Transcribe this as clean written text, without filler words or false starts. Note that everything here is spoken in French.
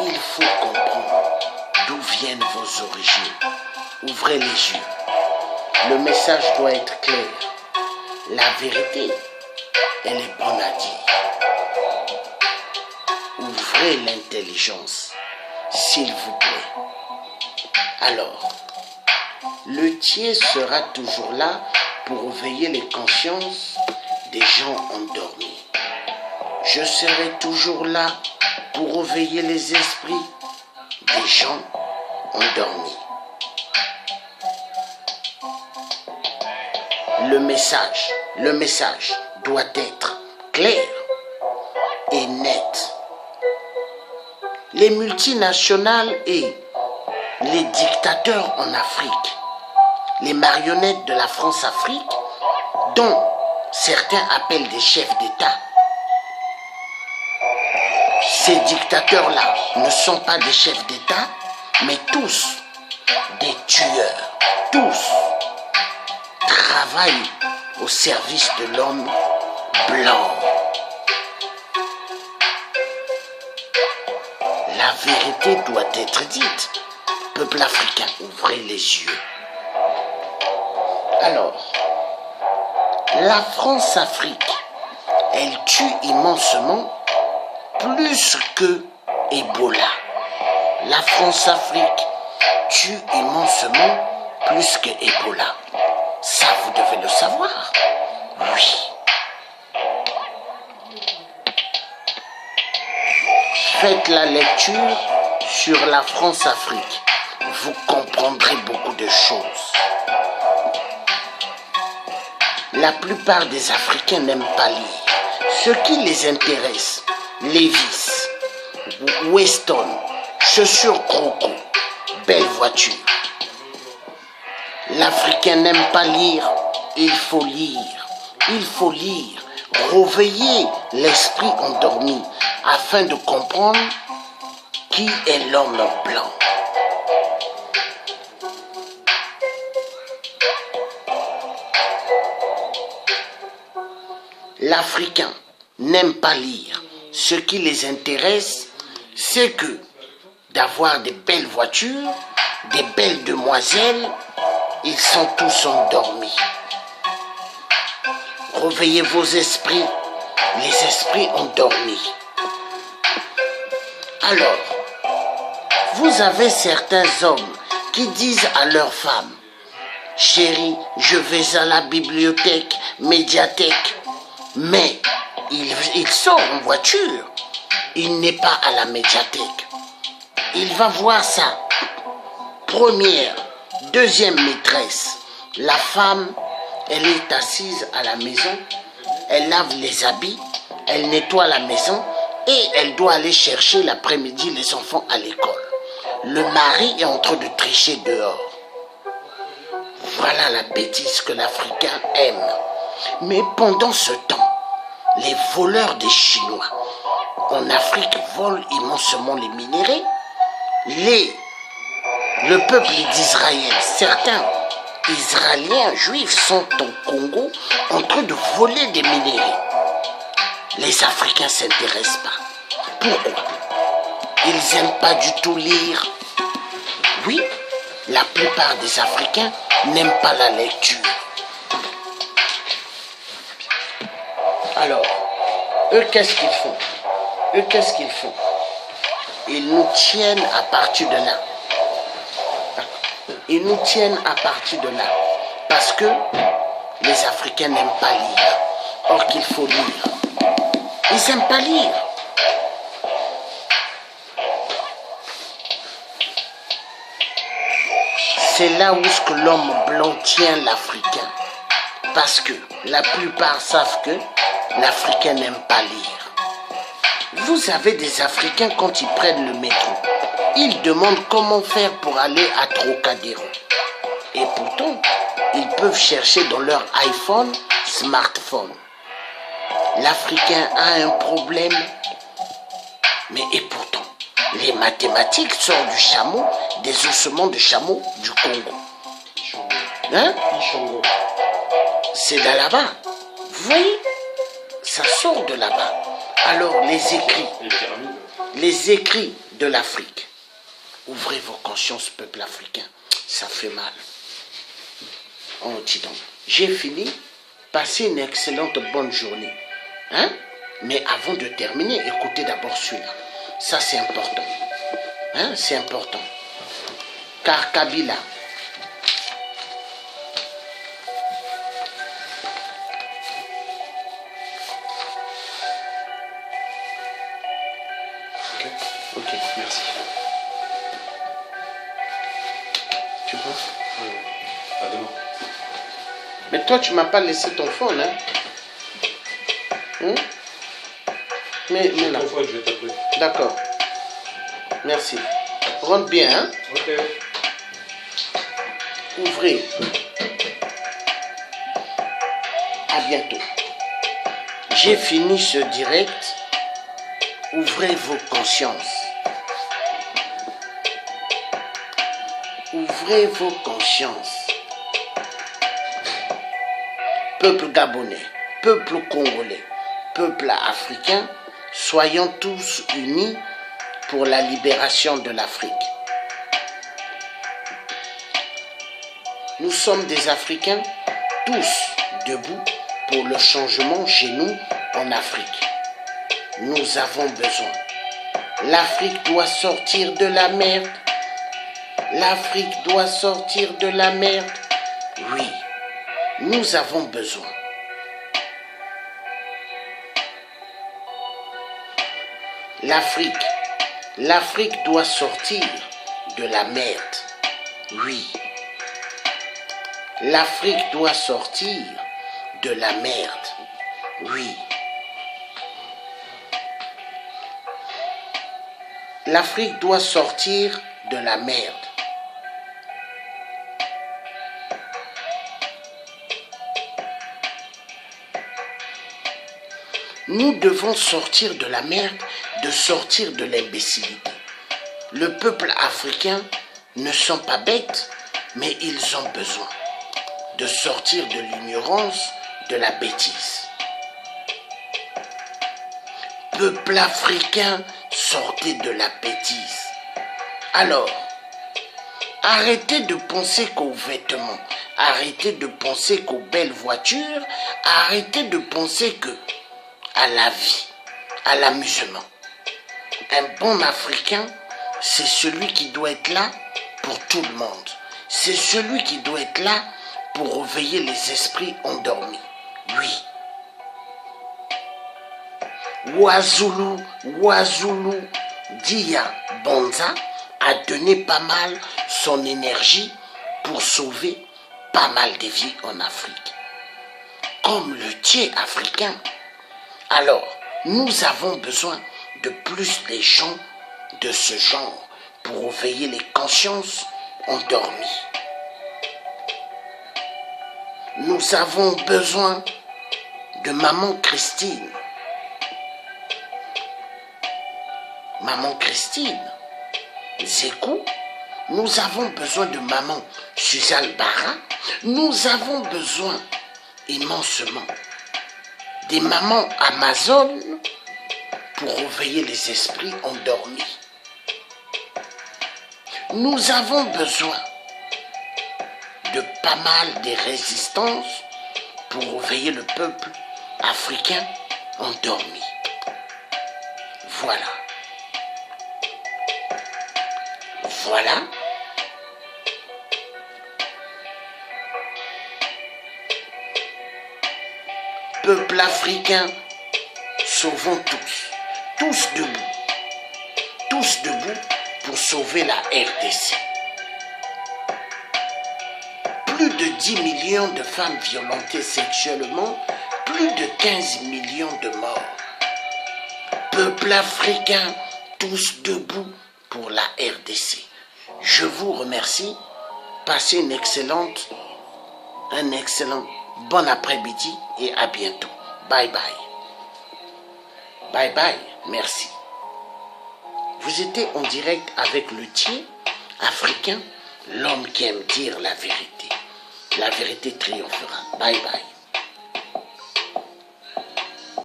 il faut comprendre d'où viennent vos origines. Ouvrez les yeux. Le message doit être clair. La vérité, elle est bonne à dire. Ouvrez l'intelligence, s'il vous plaît. Alors, le tiers sera toujours là pour éveiller les consciences des gens endormis. Je serai toujours là pour éveiller les esprits des gens endormis. Le message doit être clair et net. Les multinationales et les dictateurs en Afrique, les marionnettes de la France-Afrique, dont certains appellent des chefs d'État, ces dictateurs-là ne sont pas des chefs d'État, mais tous des tueurs, tous travaillent au service de l'homme blanc. La vérité doit être dite. Peuple africain, ouvrez les yeux. Alors, la France-Afrique, elle tue immensement plus que Ebola. La France-Afrique tue immensement plus que Ebola. Ça, vous devez le savoir. Oui. Faites la lecture sur la France-Afrique. Vous comprendrez beaucoup de choses. La plupart des Africains n'aiment pas lire. Ce qui les intéresse, Levi's, Weston, chaussures Croco, belle voiture. L'Africain n'aime pas lire, il faut lire. Il faut lire, réveiller l'esprit endormi afin de comprendre qui est l'homme blanc. L'Africain n'aime pas lire. Ce qui les intéresse, c'est que d'avoir des belles voitures, des belles demoiselles, ils sont tous endormis. Réveillez vos esprits, les esprits endormis. Alors, vous avez certains hommes qui disent à leurs femmes, « Chérie, je vais à la bibliothèque, médiathèque. » Mais il sort en voiture, il n'est pas à la médiathèque. Il va voir sa première, deuxième maîtresse. La femme, elle est assise à la maison, elle lave les habits, elle nettoie la maison et elle doit aller chercher l'après-midi les enfants à l'école. Le mari est en train de tricher dehors. Voilà la bêtise que l'Africain aime. Mais pendant ce temps, les voleurs des Chinois en Afrique volent immensement les minéraux. Le peuple d'Israël, certains Israéliens juifs sont au Congo en train de voler des minéraux. Les Africains ne s'intéressent pas. Pourquoi? Ils n'aiment pas du tout lire. Oui, la plupart des Africains n'aiment pas la lecture. Alors, eux, qu'est-ce qu'ils font? Ils nous tiennent à partir de là. Ils nous tiennent à partir de là. Parce que les Africains n'aiment pas lire. Or qu'il faut lire. Ils n'aiment pas lire. C'est là où ce que l'homme blanc tient l'Africain. Parce que la plupart savent que l'Africain n'aime pas lire. Vous avez des Africains quand ils prennent le métro. Ils demandent comment faire pour aller à Trocadéro. Et pourtant, ils peuvent chercher dans leur iPhone, smartphone. L'Africain a un problème. Mais et pourtant, les mathématiques sortent du chameau, des ossements de chameau du Congo. Hein? C'est de là-bas. Vous voyez? Ça sort de là-bas. Alors les écrits de l'Afrique. Ouvrez vos consciences, peuple africain. Ça fait mal. Oh, dis donc. J'ai fini. Passez une excellente bonne journée. Hein? Mais avant de terminer, écoutez d'abord celui-là. Ça, c'est important. Hein? C'est important. Car Kabila, Ok, merci. tu vois? À demain. Mais toi, tu m'as pas laissé ton phone, hein? Mais là. Ton phone, je vais t'appeler. D'accord. Merci. Rentre bien, hein? Ok. Ouvrez. À bientôt. J'ai fini ce direct. Ouvrez vos consciences. Ouvrez vos consciences. Peuple gabonais, peuple congolais, peuple africain, soyons tous unis pour la libération de l'Afrique. Nous sommes des Africains, tous debout pour le changement chez nous en Afrique. Nous avons besoin. L'Afrique doit sortir de la merde. L'Afrique doit sortir de la merde. Oui, nous avons besoin. L'Afrique doit sortir de la merde. Oui. L'Afrique doit sortir de la merde. Oui. L'Afrique doit sortir de la merde. Nous devons sortir de la merde, de sortir de l'imbécilité. Le peuple africain ne sont pas bêtes, mais ils ont besoin de sortir de l'ignorance, de la bêtise. Peuple africain, sortez de la bêtise. Alors, arrêtez de penser qu'aux vêtements, arrêtez de penser qu'aux belles voitures, arrêtez de penser que à la vie, à l'amusement. Un bon Africain, c'est celui qui doit être là pour tout le monde. C'est celui qui doit être là pour réveiller les esprits endormis. Oui. Ouazulu Dia Bonza a donné pas mal son énergie pour sauver pas mal de vies en Afrique. Comme le Dieu africain. Alors, nous avons besoin de plus de gens de ce genre pour réveiller les consciences endormies. Nous avons besoin de maman Christine. Maman Christine, Zékou, nous avons besoin de maman Suzanne Barra. Nous avons besoin immensement des mamans Amazones pour réveiller les esprits endormis. Nous avons besoin de pas mal de résistances pour réveiller le peuple africain endormi. Voilà. Voilà. Peuple africain, sauvons tous debout pour sauver la RDC. Plus de 10 millions de femmes violentées sexuellement, plus de 15 millions de morts. Peuple africain, tous debout pour la RDC. Je vous remercie. Passez un excellent bon après-midi et à bientôt. Bye bye. Bye bye. Merci. Vous étiez en direct avec le Dieu africain, l'homme qui aime dire la vérité. La vérité triomphera. Bye bye.